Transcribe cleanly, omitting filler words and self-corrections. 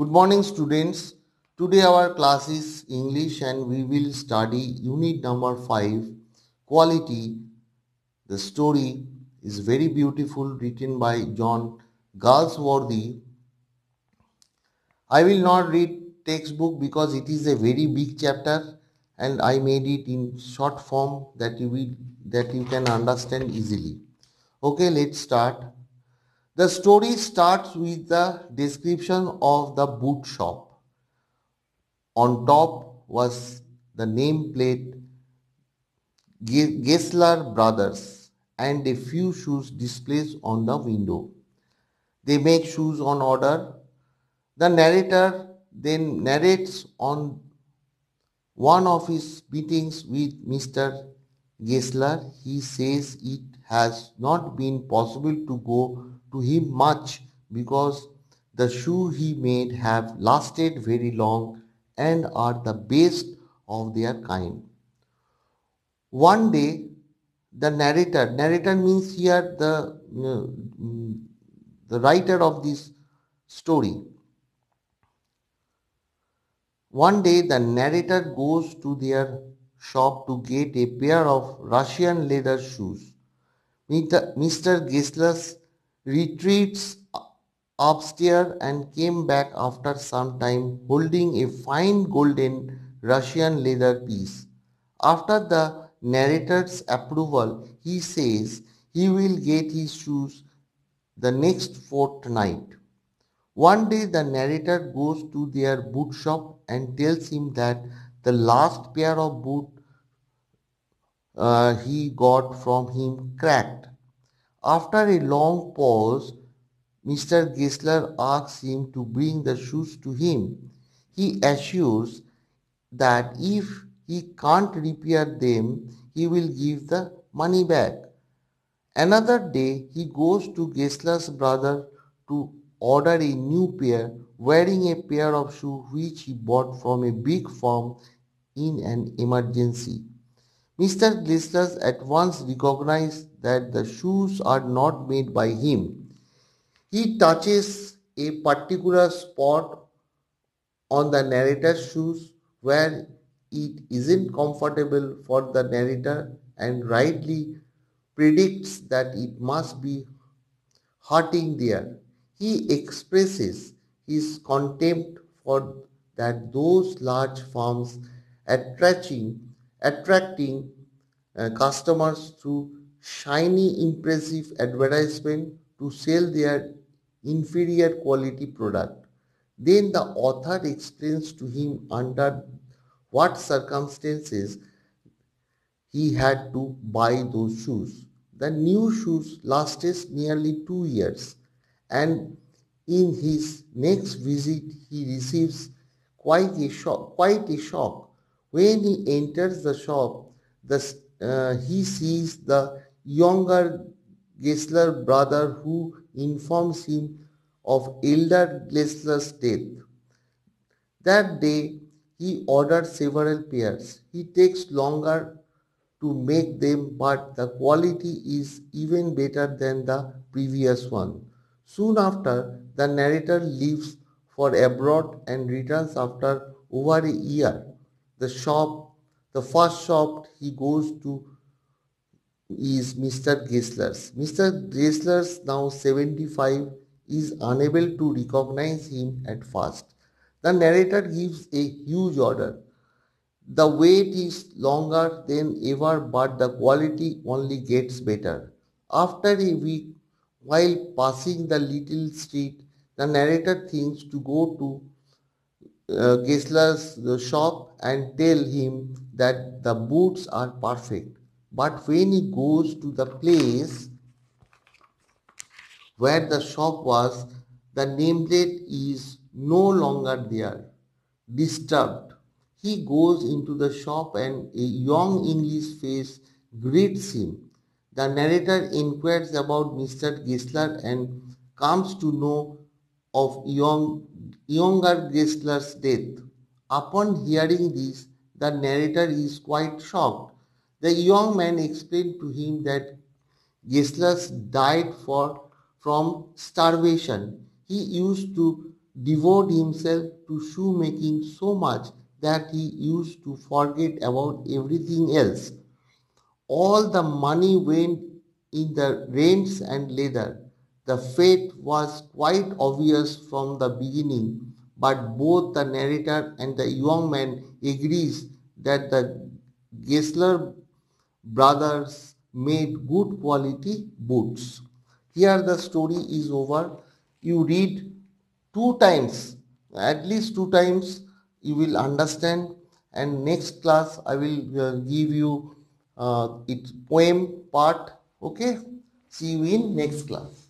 Good morning, students. Today our class is English and we will study unit number 5, Quality. The story is very beautiful, written by John Galsworthy. I will not read textbook because it is a very big chapter and I made it in short form that you can understand easily. Okay, let's start. The story starts with the description of the boot shop. On top was the nameplate Gessler Brothers and a few shoes displayed on the window. They make shoes on order. The narrator then narrates on one of his meetings with Mr. Gessler. He says it has not been possible to go to him much because the shoes he made have lasted very long and are the best of their kind. One day, the narrator means here the writer of this story. One day, the narrator goes to their shop to get a pair of Russian leather shoes. Mr. Gessler retreats upstairs and came back after some time holding a fine golden Russian leather piece. After the narrator's approval, he says he will get his shoes the next fortnight. One day the narrator goes to their boot shop and tells him that the last pair of boots he got from him cracked. After a long pause, Mr. Gessler asks him to bring the shoes to him. He assures that if he can't repair them, he will give the money back. Another day, he goes to Gessler's brother to order a new pair, wearing a pair of shoes which he bought from a big firm in an emergency. Mr. Gessler at once recognizes that the shoes are not made by him. He touches a particular spot on the narrator's shoes where it isn't comfortable for the narrator and rightly predicts that it must be hurting there. He expresses his contempt for that those large firms attracting customers through shiny impressive advertisement to sell their inferior quality product. Then the author explains to him under what circumstances he had to buy those shoes. The new shoes lasted nearly 2 years, and in his next visit he receives quite a shock. When he enters the shop, he sees the younger Gessler brother who informs him of elder Gessler's death. That day he ordered several pairs. He takes longer to make them, but the quality is even better than the previous one. Soon after, the narrator leaves for abroad and returns after over a year. The shop, the first shop he goes to is Mr. Gessler's. Mr. Gessler's, now 75, is unable to recognize him at first. The narrator gives a huge order. The wait is longer than ever, but the quality only gets better. After a week, while passing the little street, the narrator thinks to go to Gessler's shop and tell him that the boots are perfect. But when he goes to the place where the shop was, the nameplate is no longer there. Disturbed, he goes into the shop and a young English face greets him. The narrator inquires about Mr. Gessler and comes to know of younger Gessler's death. Upon hearing this, the narrator is quite shocked. The young man explained to him that Gessler died from starvation. He used to devoted himself to shoemaking so much that he used to forget about everything else. All the money went in the rents and leather. The fate was quite obvious from the beginning, but both the narrator and the young man agrees that the Gessler brothers made good quality boots. Here the story is over. You read two times, at least two times, you will understand. And next class I will give you its poem part. Okay, see you in next class.